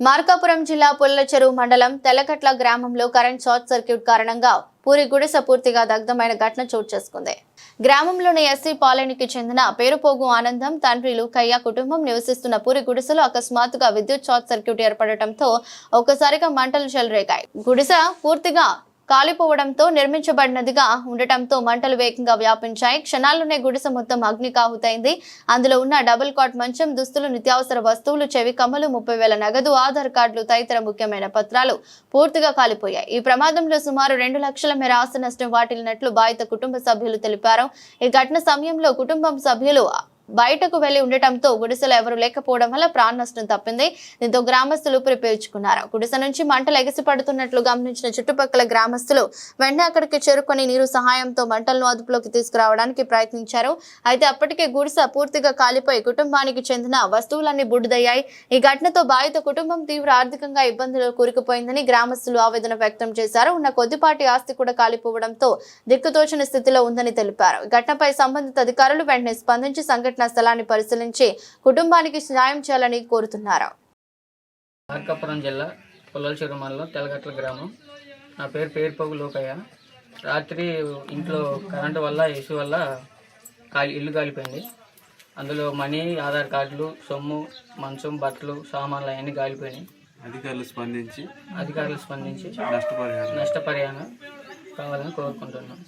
మార్కాపురం జిల్లా పుల్లచెరువు మండలం తెల్లకట్ల గ్రామంలో కరెంట్ షార్ట్ సర్క్యూట్ కారణంగా పూరి గుడిసె పూర్తిగా దగ్ధమైన ఘటన చోటు చేసుకుంది. గ్రామంలోని ఎస్సీ కాలనీకి చెందిన పేరుపోగు ఆనందం తండ్రి లూకయ్య కుటుంబం నివసిస్తున్న పూరి గుడిసెలో అకస్మాత్తుగా విద్యుత్ షార్ట్ సర్క్యూట్ ఏర్పడటంతో ఒక్కసారిగా మంటలు చెలరేగాయి. గుడిసె పూర్తిగా కాలిపోవడంతో నిర్మించబడినదిగా ఉండటంతో మంటలు వేగంగా వ్యాపించాయి. క్షణాల్లోనే గుడిసె మొత్తం అగ్నికాహుతైంది. అందులో ఉన్న డబుల్ కాట్ మంచం, దుస్తులు, నిత్యావసర వస్తువులు, చెవి కమ్మలు, 30,000 నగదు, ఆధార్ కార్డులు తదితర ముఖ్యమైన పత్రాలు పూర్తిగా కాలిపోయాయి. ఈ ప్రమాదంలో సుమారు 2 లక్షల మేర ఆస్తి నష్టం వాటిల్లినట్లు బాధిత కుటుంబ సభ్యులు తెలిపారు. ఈ ఘటన సమయంలో కుటుంబం సభ్యులు బయటకు వెళ్లి ఉండటంతో గుడిసెలో ఎవరు లేకపోవడం వల్ల ప్రాణ నష్టం తప్పింది. దీంతో గ్రామస్తులు ఊపిరి పీల్చుకున్నారు. గుడిసె నుంచి మంటలు ఎగసిపడుతున్నట్లు గమనించిన చుట్టుపక్కల గ్రామస్తులు వెంటనే అక్కడికి చేరుకొని నీరు సహాయంతో మంటలను అదుపులోకి తీసుకురావడానికి ప్రయత్నించారు. అయితే అప్పటికే గుడిసె పూర్తిగా కాలిపోయి కుటుంబానికి చెందిన వస్తువులన్నీ బూడిదయ్యాయి. ఈ ఘటనతో బాధిత కుటుంబం తీవ్ర ఆర్థికంగా ఇబ్బందులు కూరుకుపోయిందని గ్రామస్తులు ఆవేదన వ్యక్తం చేశారు. ఉన్న కొద్దిపాటి ఆస్తి కూడా కాలిపోవడంతో దిక్కుతోచని స్థితిలో ఉందని తెలిపారు. ఘటనపై సంబంధిత అధికారులు వెంటనే స్పందించి సంఘటన స్థలాన్ని పరిశీలించి కుటుంబానికి సాయం చేయాలని కోరుతున్నారు. మార్కాపురం జిల్లా పుల్లచెరువు మండలం తెల్లకట్ల గ్రామం. నా పేరు పేరుపోగు లూకయ్య. రాత్రి ఇంట్లో కరెంటు వల్ల ఏసీ వల్ల ఇల్లు కాలిపోయింది. అందులో మనీ, ఆధార్ కార్డులు, సొమ్ము, మంచం, బట్టలు, సామాన్లు అవన్నీ కాలిపోయినాయి. అధికారులు స్పందించి నష్టపరిహారం కావాలని కోరుకుంటున్నాం.